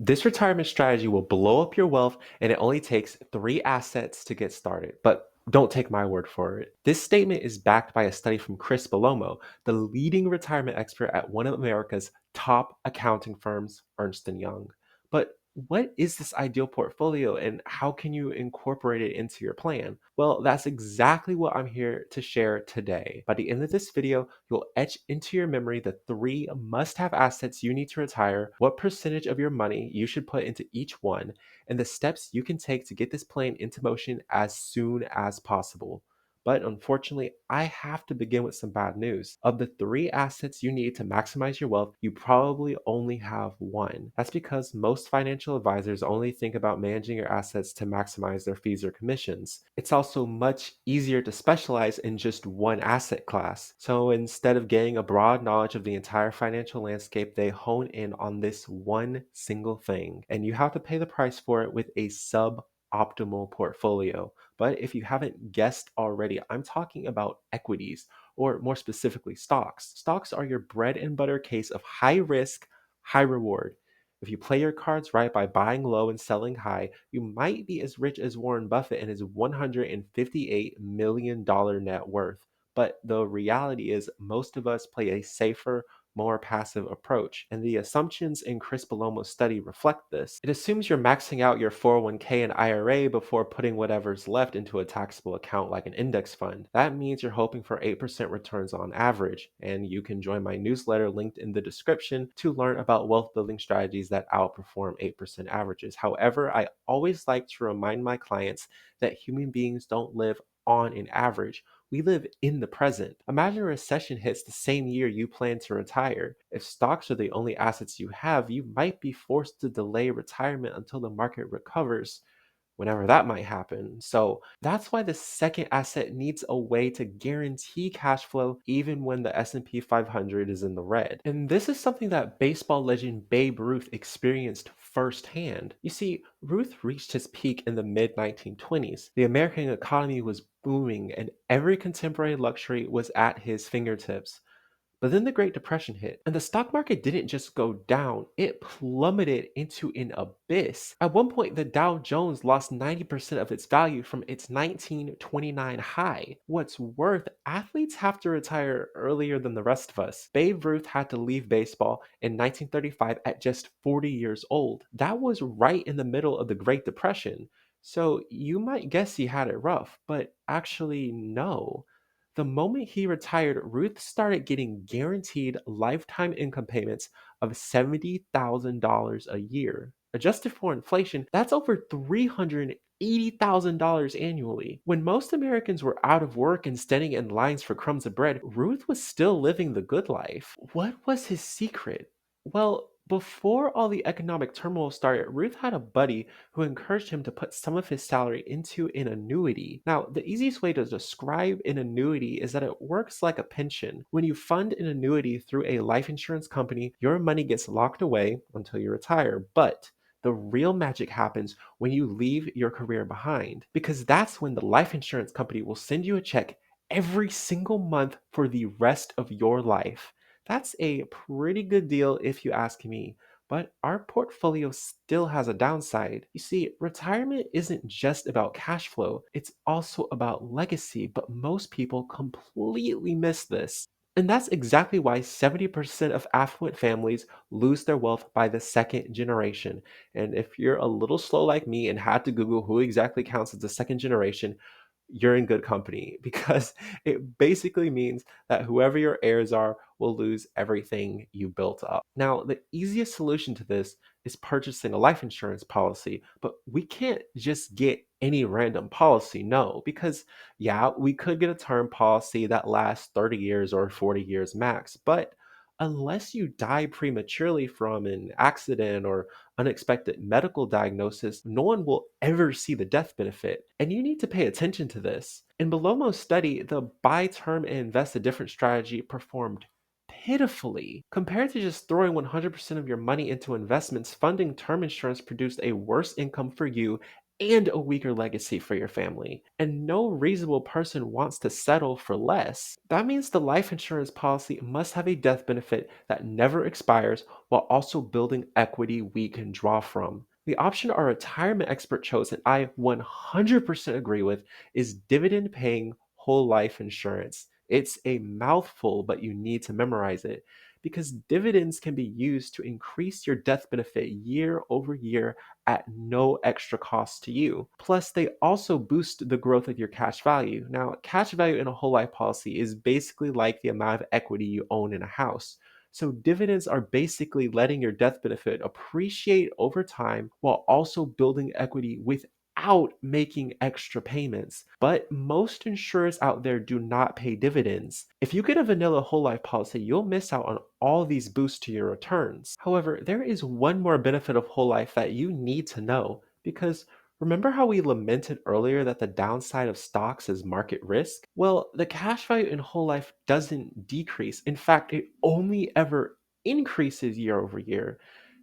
This retirement strategy will blow up your wealth, and it only takes three assets to get started. But don't take my word for it. This statement is backed by a study from Chris Belomo, the leading retirement expert at one of America's top accounting firms, Ernst& Young. But what is this ideal portfolio and how can you incorporate it into your plan? Well, that's exactly what I'm here to share today. By the end of this video, you'll etch into your memory the three must have assets you need to retire, what percentage of your money you should put into each one, and the steps you can take to get this plan into motion as soon as possible. But unfortunately, I have to begin with some bad news. Of the three assets you need to maximize your wealth, you probably only have one. That's because most financial advisors only think about managing your assets to maximize their fees or commissions. It's also much easier to specialize in just one asset class. So instead of gaining a broad knowledge of the entire financial landscape, they hone in on this one single thing. And you have to pay the price for it with a suboptimal portfolio. But if you haven't guessed already, I'm talking about equities, or more specifically, stocks. Stocks are your bread and butter case of high risk, high reward. If you play your cards right by buying low and selling high, you might be as rich as Warren Buffett and his $158 million net worth. But the reality is, most of us play a safer, more passive approach, and the assumptions in Chris Belomo's study reflect this. It assumes you're maxing out your 401k and IRA before putting whatever's left into a taxable account like an index fund. That means you're hoping for 8% returns on average, and you can join my newsletter linked in the description to learn about wealth building strategies that outperform 8% averages. However, I always like to remind my clients that human beings don't live on an average. We live in the present. Imagine a recession hits the same year you plan to retire. If stocks are the only assets you have, you might be forced to delay retirement until the market recovers, whenever that might happen. So that's why the second asset needs a way to guarantee cash flow even when the S&P 500 is in the red. And this is something that baseball legend Babe Ruth experienced firsthand. You see, Ruth reached his peak in the mid 1920s. The American economy was booming and every contemporary luxury was at his fingertips. But then the Great Depression hit, and the stock market didn't just go down, it plummeted into an abyss. At one point, the Dow Jones lost 90% of its value from its 1929 high. What's worth, athletes have to retire earlier than the rest of us. Babe Ruth had to leave baseball in 1935 at just 40 years old. That was right in the middle of the Great Depression. So you might guess he had it rough, but actually, no. The moment he retired, Ruth started getting guaranteed lifetime income payments of $70,000 a year. Adjusted for inflation, that's over $380,000 annually. When most Americans were out of work and standing in lines for crumbs of bread, Ruth was still living the good life. What was his secret? Well, before all the economic turmoil started, Ruth had a buddy who encouraged him to put some of his salary into an annuity. Now, the easiest way to describe an annuity is that it works like a pension. When you fund an annuity through a life insurance company, your money gets locked away until you retire. But the real magic happens when you leave your career behind, because that's when the life insurance company will send you a check every single month for the rest of your life. That's a pretty good deal if you ask me. But our portfolio still has a downside. You see, retirement isn't just about cash flow, it's also about legacy, but most people completely miss this. And that's exactly why 70% of affluent families lose their wealth by the second generation. And if you're a little slow like me and had to Google who exactly counts as the second generation, you're in good company because it basically means that whoever your heirs are will lose everything you built up. Now, the easiest solution to this is purchasing a life insurance policy, but we can't just get any random policy, no, because yeah, we could get a term policy that lasts 30 years or 40 years max, but unless you die prematurely from an accident or unexpected medical diagnosis, no one will ever see the death benefit. And you need to pay attention to this. In Belomo's study, the buy term and invest a different strategy performed pitifully. Compared to just throwing 100% of your money into investments, funding term insurance produced a worse income for you and a weaker legacy for your family. And no reasonable person wants to settle for less. That means the life insurance policy must have a death benefit that never expires while also building equity we can draw from. The option our retirement expert chose, and I 100% agree with, is dividend paying whole life insurance. It's a mouthful, but you need to memorize it because dividends can be used to increase your death benefit year over year at no extra cost to you. Plus, they also boost the growth of your cash value. Now, cash value in a whole life policy is basically like the amount of equity you own in a house. So, dividends are basically letting your death benefit appreciate over time while also building equity without making extra payments. But most insurers out there do not pay dividends. If you get a vanilla whole life policy, you'll miss out on all these boosts to your returns. However, there is one more benefit of whole life that you need to know because remember how we lamented earlier that the downside of stocks is market risk? Well, the cash value in whole life doesn't decrease. In fact, it only ever increases year over year.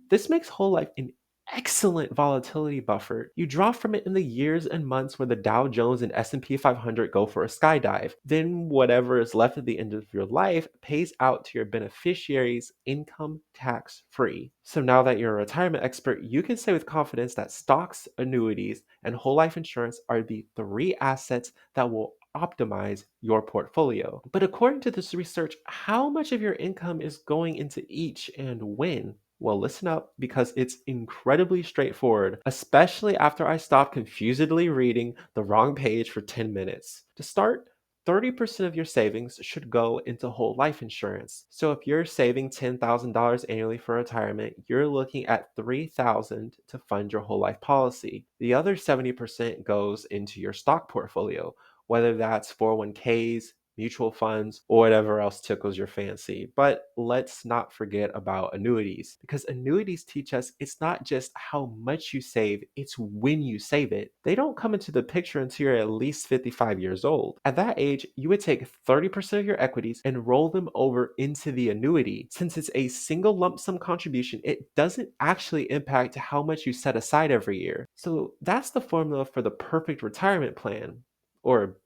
This makes whole life an excellent volatility buffer. You draw from it in the years and months where the Dow Jones and S&P 500 go for a skydive. Then whatever is left at the end of your life pays out to your beneficiaries income tax free. So now that you're a retirement expert, you can say with confidence that stocks, annuities, and whole life insurance are the three assets that will optimize your portfolio. But according to this research, how much of your income is going into each and when? Well, listen up because it's incredibly straightforward, especially after I stopped confusedly reading the wrong page for 10 minutes. To start, 30% of your savings should go into whole life insurance. So if you're saving $10,000 annually for retirement, you're looking at $3,000 to fund your whole life policy. The other 70% goes into your stock portfolio, whether that's 401ks, mutual funds, or whatever else tickles your fancy. But let's not forget about annuities because annuities teach us it's not just how much you save, it's when you save it. They don't come into the picture until you're at least 55 years old. At that age, you would take 30% of your equities and roll them over into the annuity. Since it's a single lump sum contribution, it doesn't actually impact how much you set aside every year. So that's the formula for the perfect retirement plan. Or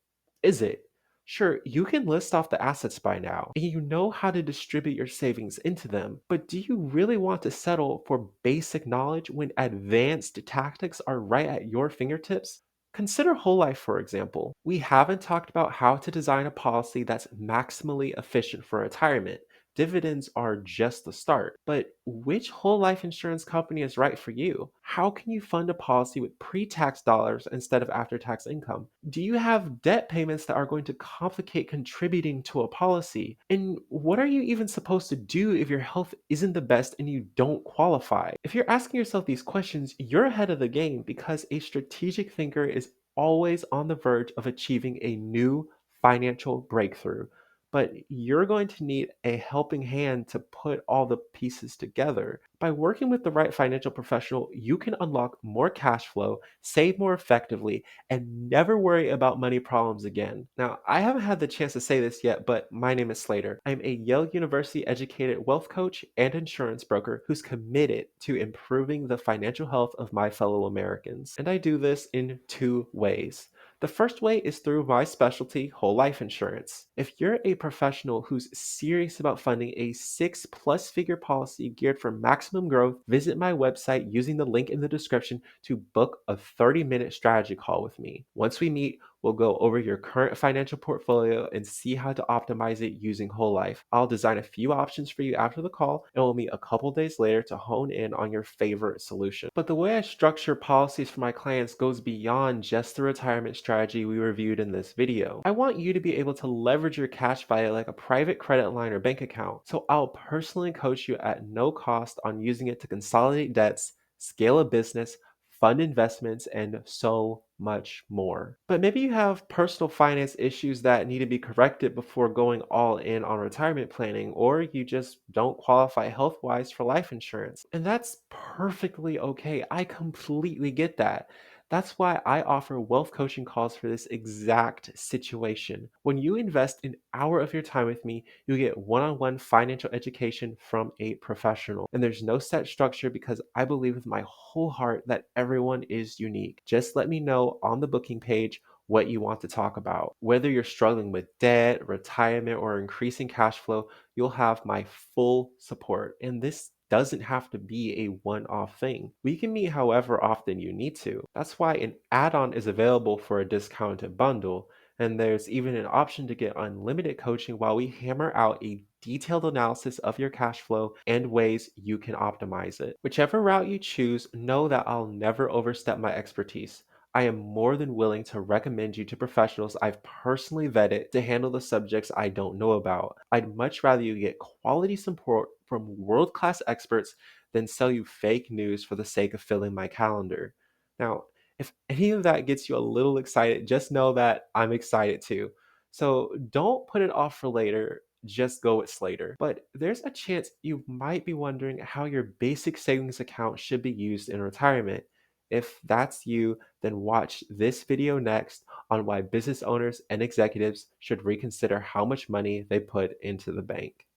is it? Sure, you can list off the assets by now, and you know how to distribute your savings into them, but do you really want to settle for basic knowledge when advanced tactics are right at your fingertips? Consider whole life, for example. We haven't talked about how to design a policy that's maximally efficient for retirement. Dividends are just the start. But which whole life insurance company is right for you? How can you fund a policy with pre tax dollars instead of after tax income? Do you have debt payments that are going to complicate contributing to a policy? And what are you even supposed to do if your health isn't the best and you don't qualify? If you're asking yourself these questions, you're ahead of the game because a strategic thinker is always on the verge of achieving a new financial breakthrough. But you're going to need a helping hand to put all the pieces together. By working with the right financial professional, you can unlock more cash flow, save more effectively, and never worry about money problems again. Now, I haven't had the chance to say this yet, but my name is Slater. I'm a Yale University educated wealth coach and insurance broker who's committed to improving the financial health of my fellow Americans. And I do this in two ways. The first way is through my specialty, whole life insurance. If you're a professional who's serious about funding a six-plus figure policy geared for maximum growth, visit my website using the link in the description to book a 30-minute strategy call with me. Once we meet, we'll go over your current financial portfolio and see how to optimize it using whole life. I'll design a few options for you after the call, and we'll meet a couple days later to hone in on your favorite solution. But the way I structure policies for my clients goes beyond just the retirement strategy we reviewed in this video. I want you to be able to leverage your cash value like a private credit line or bank account. So I'll personally coach you at no cost on using it to consolidate debts, scale a business, fund investments, and so much more. But maybe you have personal finance issues that need to be corrected before going all in on retirement planning, or you just don't qualify health wise for life insurance. And that's perfectly okay. I completely get that. That's why I offer wealth coaching calls for this exact situation. When you invest an hour of your time with me, you get one on one financial education from a professional. And there's no set structure because I believe with my whole heart that everyone is unique. Just let me know on the booking page what you want to talk about. Whether you're struggling with debt, retirement, or increasing cash flow, you'll have my full support. And this doesn't have to be a one off thing. We can meet however often you need to. That's why an add on is available for a discounted bundle. And there's even an option to get unlimited coaching while we hammer out a detailed analysis of your cash flow and ways you can optimize it. Whichever route you choose, know that I'll never overstep my expertise. I am more than willing to recommend you to professionals I've personally vetted to handle the subjects I don't know about. I'd much rather you get quality support from world class experts than sell you fake news for the sake of filling my calendar. Now, if any of that gets you a little excited, just know that I'm excited too. So don't put it off for later. Just go with Slater. But there's a chance you might be wondering how your basic savings account should be used in retirement. If that's you, then watch this video next on why business owners and executives should reconsider how much money they put into the bank.